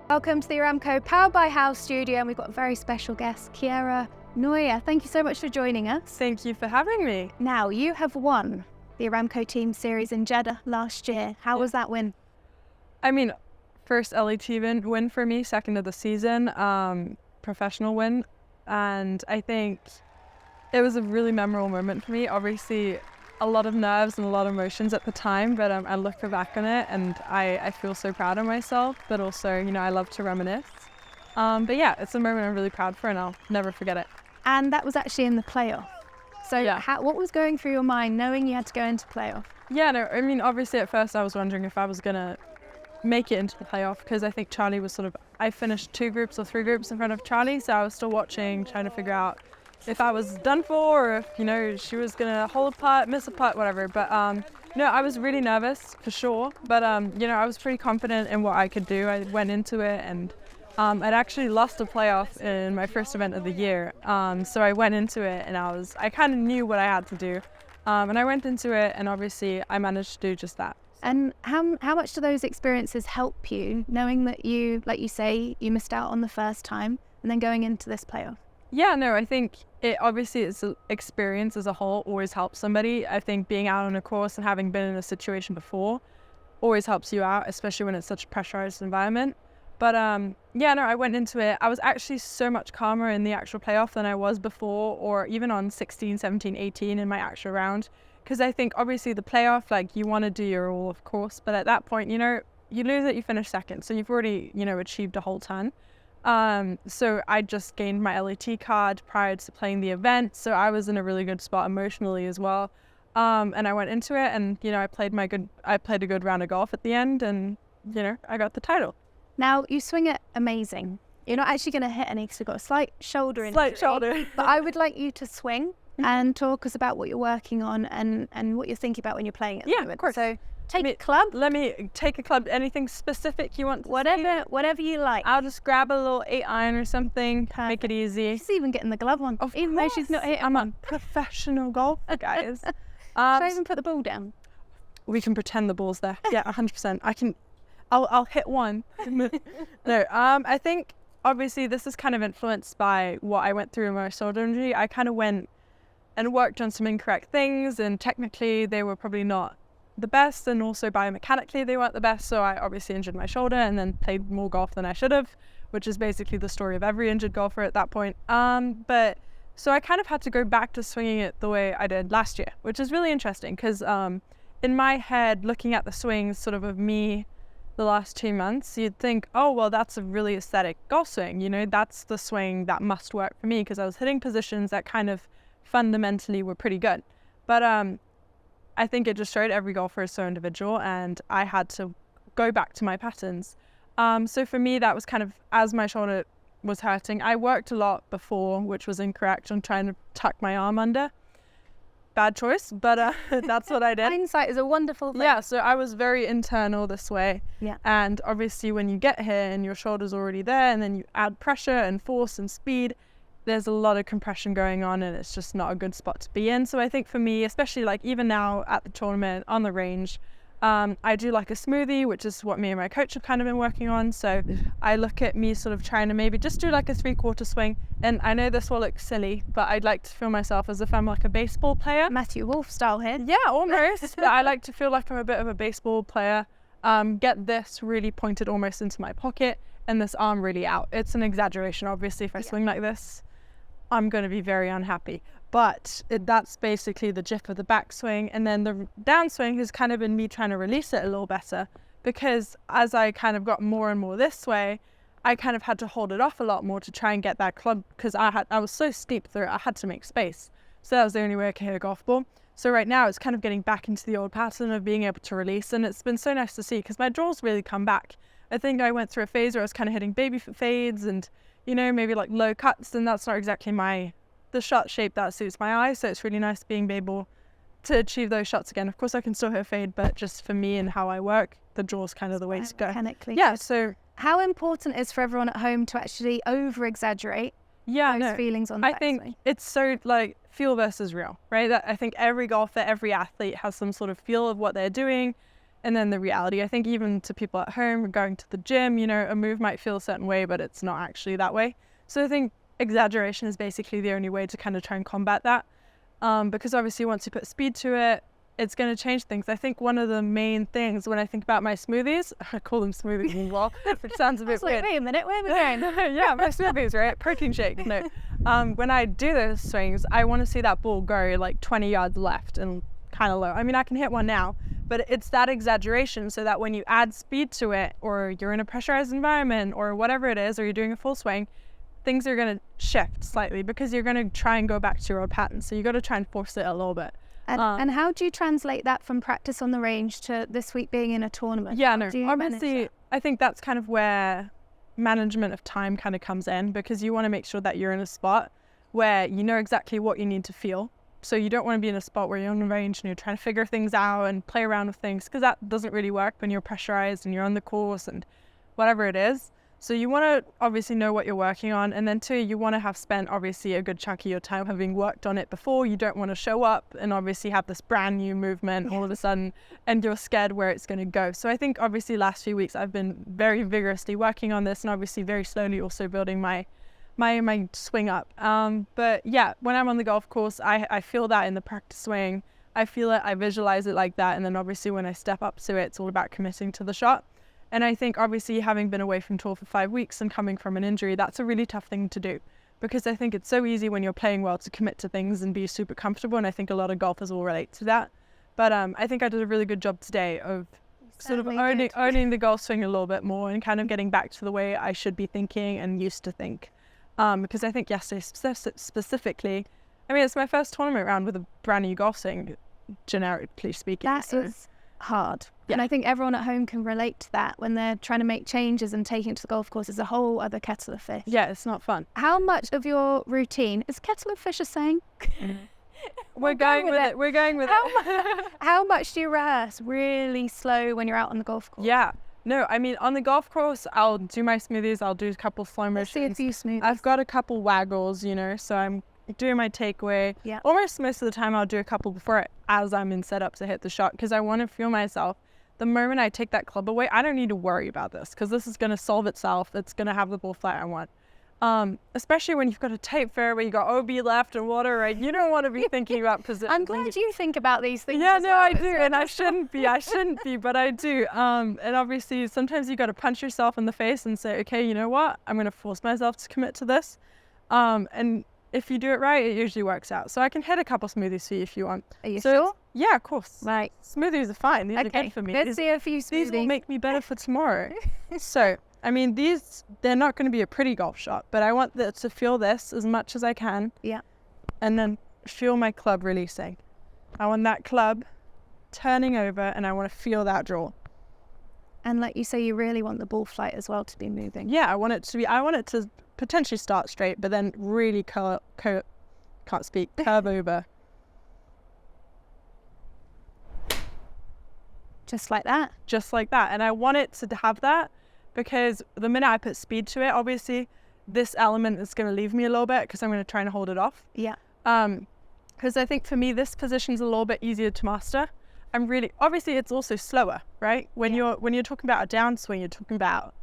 Welcome to the Aramco Powered by House studio, and we've got a very special guest, Chiara Noja. Thank you so much for joining us. Thank you for having me. Now, you have won the Aramco Team Series in Jeddah last year. How was that win? I mean, first LET win for me, second of the season, professional win. And I think it was a really memorable moment for me. Obviously, a lot of nerves and a lot of emotions at the time, but I look back on it and I feel so proud of myself, but also, I love to reminisce. But yeah, it's a moment I'm really proud for and I'll never forget it. And that was actually in the playoff. So yeah. What was going through your mind knowing you had to go into playoff? Yeah, no, I mean, obviously at first I was wondering if I was going to make it into the playoff because I think Charlie was I finished 2 groups or 3 groups in front of Charlie, so I was still watching, trying to figure out if I was done for or if, she was going to hold a putt, miss a putt, whatever. But, I was really nervous for sure. But, I was pretty confident in what I could do. I went into it and I'd actually lost a playoff in my first event of the year. So I went into it and I kind of knew what I had to do. And I went into it and obviously I managed to do just that. And how much do those experiences help you, knowing that you, like you say, you missed out on the first time and then going into this playoff? Yeah, no, I think it's an experience as a whole always helps somebody. I think being out on a course and having been in a situation before always helps you out, especially when it's such a pressurized environment. But I went into it. I was actually so much calmer in the actual playoff than I was before, or even on 16, 17, 18 in my actual round. Because I think obviously the playoff, you want to do your all, of course, but at that point, you lose it, you finish second. So you've already, achieved a whole ton. So I just gained my LET card prior to playing the event. So I was in a really good spot emotionally as well. And I went into it and, I played a good round of golf at the end and, I got the title. Now, you swing it amazing. You're not actually going to hit any because you've got a slight shoulder injury. Slight shoulder. But I would like you to swing and talk us about what you're working on and what you're thinking about when you're playing it. Yeah, of course. So take a club. Let me take a club. Anything specific you want to Whatever you like. I'll just grab a little 8-iron or something. Perfect. Make it easy. She's even getting the glove on. Even though she's not hitting. I'm a professional golfer, guys. Should I even put the ball down? We can pretend the ball's there. Yeah, 100%. I'll hit one. No, I think obviously this is kind of influenced by what I went through in my shoulder injury. I kind of went and worked on some incorrect things, and technically they were probably not the best, and also biomechanically they weren't the best. So I obviously injured my shoulder and then played more golf than I should have, which is basically the story of every injured golfer at that point. But so I kind of had to go back to swinging it the way I did last year, which is really interesting because in my head, looking at the swings sort of me the last 2 months, you'd think, oh, well, that's a really aesthetic golf swing. That's the swing that must work for me because I was hitting positions that kind of fundamentally were pretty good. But I think it just showed every golfer is so individual and I had to go back to my patterns. So for me, that was kind of, as my shoulder was hurting, I worked a lot before, which was incorrect, on trying to tuck my arm under. Bad choice, but that's what I did. Hindsight is a wonderful thing. Yeah, so I was very internal this way. Yeah. And obviously when you get here and your shoulder's already there and then you add pressure and force and speed, there's a lot of compression going on and it's just not a good spot to be in. So I think for me, especially even now at the tournament on the range, I do a smoothie, which is what me and my coach have kind of been working on. So I look at me sort of trying to maybe just do a 3/4 swing. And I know this will look silly, but I'd like to feel myself as if I'm a baseball player. Matthew Wolf style here. Yeah, almost. But I like to feel like I'm a bit of a baseball player. Get this really pointed almost into my pocket and this arm really out. It's an exaggeration, obviously. If I swing like this, I'm going to be very unhappy. But that's basically the gist of the backswing. And then the downswing has kind of been me trying to release it a little better because as I kind of got more and more this way, I kind of had to hold it off a lot more to try and get that club because I was so steep through it, I had to make space. So that was the only way I could hit a golf ball. So right now it's kind of getting back into the old pattern of being able to release. And it's been so nice to see because my draws really come back. I think I went through a phase where I was kind of hitting baby foot fades and, maybe low cuts, and that's not exactly the shot shape that suits my eye. So it's really nice being able to achieve those shots again. Of course, I can still hit a fade, but just for me and how I work, the draw's kind of the way to go. Mechanically. Yeah, so how important is for everyone at home to actually over-exaggerate those feelings on the backswing? I think it's so feel versus real, right? That I think every golfer, every athlete has some sort of feel of what they're doing. and then the reality. I think even to people at home going to the gym, you know, a move might feel a certain way, but it's not actually that way. So I think exaggeration is basically the only way to kind of try and combat that. Because obviously once you put speed to it, it's going to change things. I think one of the main things when I think about my smoothies, I call them smoothies as well, which sounds a bit weird. Wait a minute, where are we going? Yeah, my smoothies, right? Protein shakes. No. When I do those swings, I want to see that ball go like 20 yards left and kind of low. I mean, I can hit one now, but it's that exaggeration so that when you add speed to it, or you're in a pressurized environment or whatever it is, or you're doing a full swing, things are going to shift slightly because you're going to try and go back to your old pattern. So you got to try and force it a little bit. And how do you translate that from practice on the range to this week being in a tournament? Yeah, no, obviously, I think that's kind of where management of time kind of comes in, because you want to make sure that you're in a spot where you know exactly what you need to feel. So you don't want to be in a spot where you're on the range and you're trying to figure things out and play around with things, because that doesn't really work when you're pressurized and you're on the course and whatever it is. So you want to obviously know what you're working on, and then 2, you want to have spent obviously a good chunk of your time having worked on it before. You don't want to show up and obviously have this brand new movement all of a sudden and you're scared where it's going to go. So I think obviously last few weeks I've been very vigorously working on this, and obviously very slowly also building my swing up. But yeah, when I'm on the golf course, I feel that in the practice swing. I feel it, I visualize it like that, and then obviously when I step up to it, it's all about committing to the shot. And I think obviously having been away from tour for 5 weeks and coming from an injury, that's a really tough thing to do, because I think it's so easy when you're playing well to commit to things and be super comfortable. And I think a lot of golfers will relate to that. But I think I did a really good job today of sort of owning the golf swing a little bit more and kind of getting back to the way I should be thinking and used to think. Because I think yesterday specifically, I mean, it's my first tournament round with a brand new golf swing, generically speaking. That is hard. Yeah. And I think everyone at home can relate to that when they're trying to make changes, and taking it to the golf course is a whole other kettle of fish. Yeah, it's not fun. How much of your routine is kettle of fish a saying? We're going with it. We're going with it. How much do you rehearse really slow when you're out on the golf course? Yeah. No, I mean, on the golf course, I'll do my smoothies. I'll do a couple slow motions. See a few smoothies. I've got a couple waggles, you know, so I'm doing my takeaway. Yeah. Almost most of the time I'll do a couple before as I'm in setup to hit the shot, because I want to feel myself. The moment I take that club away, I don't need to worry about this, because this is going to solve itself. It's going to have the ball flight I want. Especially when you've got a tight fairway, you got OB left and water, right? You don't want to be thinking about position. I'm glad you think about these things. Yeah, as no, well. I do, and I shouldn't be, but I do. And obviously, sometimes you got to punch yourself in the face and say, okay, you know what? I'm going to force myself to commit to this. And if you do it right, it usually works out. So I can hit a couple smoothies for you if you want. Are you sure? Yeah, of course. Right. Smoothies are fine. These are good for me. Let's see a few smoothies. These will make me better for tomorrow. So, I mean, they're not going to be a pretty golf shot, but I want to feel this as much as I can. Yeah. And then feel my club releasing. I want that club turning over, and I want to feel that draw. And like you say, you really want the ball flight as well to be moving. Yeah, I want it to potentially start straight, but then really curve over. Just like that? Just like that. And I want it to have that, because the minute I put speed to it, obviously this element is going to leave me a little bit, because I'm going to try and hold it off. Yeah. Because I think for me, this position's a little bit easier to master. Obviously it's also slower, right? When you're talking about a downswing, you're talking about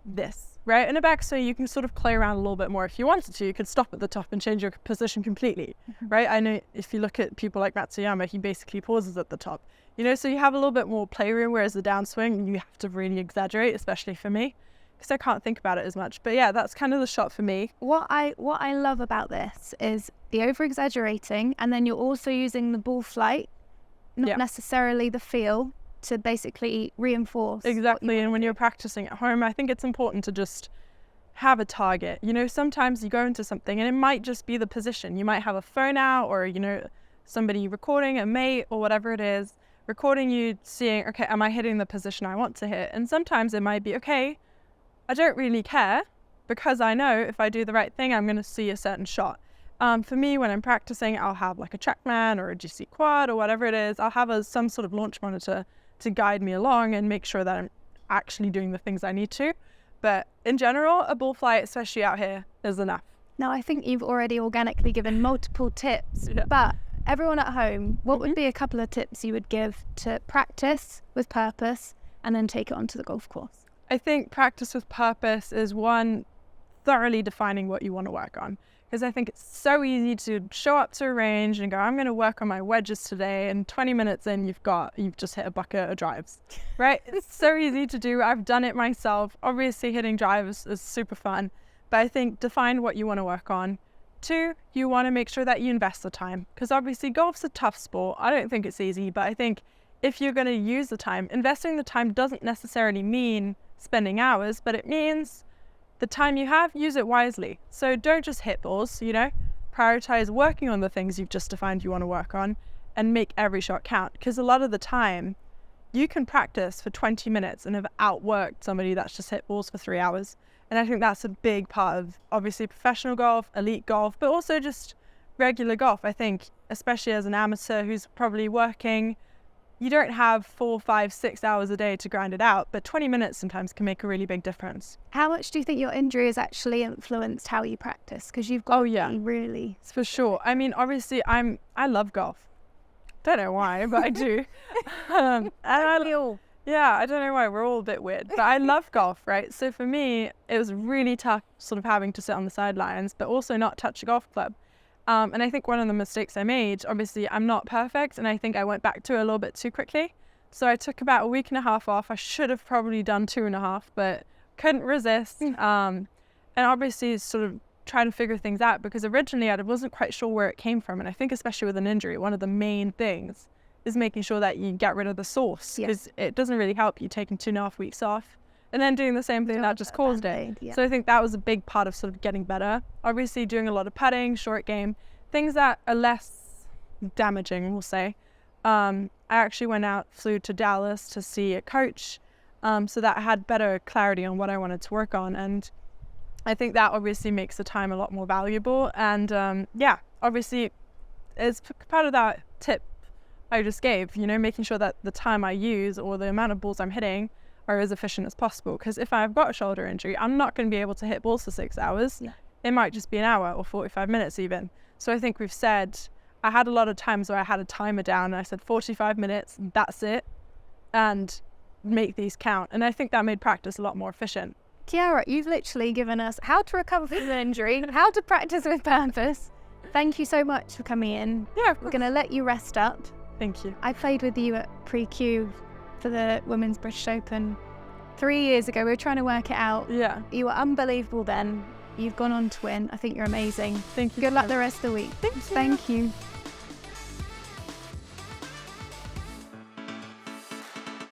this, right? In a backswing, you can sort of play around a little bit more if you wanted to. You could stop at the top and change your position completely, right? I know if you look at people like Matsuyama, he basically pauses at the top, you know, so you have a little bit more playroom, whereas the downswing, you have to really exaggerate, especially for me, because I can't think about it as much. But yeah, that's kind of the shot for me. What I love about this is the over-exaggerating, and then you're also using the ball flight, not necessarily the feel, to basically reinforce. Exactly. And when you're practicing at home, I think it's important to just have a target. You know, sometimes you go into something and it might just be the position. You might have a phone out, or, you know, somebody recording, a mate or whatever it is, recording you, seeing, okay, am I hitting the position I want to hit? And sometimes it might be, okay, I don't really care, because I know if I do the right thing, I'm going to see a certain shot. For me, when I'm practicing, I'll have like a TrackMan or a GC Quad or whatever it is. I'll have some sort of launch monitor to guide me along and make sure that I'm actually doing the things I need to. But in general, a ball flight, especially out here, is enough. Now, I think you've already organically given multiple tips, but everyone at home, what would be a couple of tips you would give to practice with purpose and then take it onto the golf course? I think practice with purpose is one, thoroughly defining what you want to work on. Because I think it's so easy to show up to a range and go, I'm going to work on my wedges today. And 20 minutes in, you've just hit a bucket of drives, right? It's so easy to do. I've done it myself. Obviously, hitting drives is super fun. But I think define what you want to work on. 2, you want to make sure that you invest the time. Because obviously, golf's a tough sport. I don't think it's easy. But I think if you're going to use the time, investing the time doesn't necessarily mean spending hours, but it means the time you have, use it wisely. So don't just hit balls, prioritize working on the things you've just defined you want to work on and make every shot count. Because a lot of the time you can practice for 20 minutes and have outworked somebody that's just hit balls for 3 hours. And I think that's a big part of obviously professional golf, elite golf, but also just regular golf. I think, especially as an amateur who's probably working, you don't have 4, 5, 6 hours a day to grind it out, but 20 minutes sometimes can make a really big difference. How much do you think your injury has actually influenced how you practice? Because you've got to be really... For sure. I mean, obviously, I love golf. Don't know why, but I do. And I don't know why. We're all a bit weird, but I love golf, right? So for me, it was really tough sort of having to sit on the sidelines, but also not touch a golf club. And I think one of the mistakes I made, obviously I'm not perfect, and I think I went back to it a little bit too quickly. So I took about a week and a half off. I should have probably done 2.5, but couldn't resist. And obviously sort of trying to figure things out, because originally I wasn't quite sure where it came from. And I think especially with an injury, one of the main things is making sure that you get rid of the source, because it doesn't really help you taking 2.5 weeks off and then doing the same thing that just caused it. So I think that was a big part of sort of getting better. Obviously doing a lot of putting, short game, things that are less damaging, we'll say. I actually flew to Dallas to see a coach, so that I had better clarity on what I wanted to work on. And I think that obviously makes the time a lot more valuable. And obviously it's part of that tip I just gave, making sure that the time I use or the amount of balls I'm hitting are as efficient as possible. Because if I've got a shoulder injury, I'm not going to be able to hit balls for 6 hours. It might just be an hour or 45 minutes even. So I think we've said, I had a lot of times where I had a timer down and I said 45 minutes, that's it, and make these count. And I think that made practice a lot more efficient. Chiara, you've literally given us how to recover from an injury, how to practice with purpose. Thank you so much for coming in. Yeah, we're going to let you rest up. Thank you. I played with you at pre-Q for the Women's British Open 3 years ago. We were trying to work it out. Yeah. You were unbelievable then. You've gone on to win. I think you're amazing. Thank you. Good luck the rest of the week. Thank you. Thank you.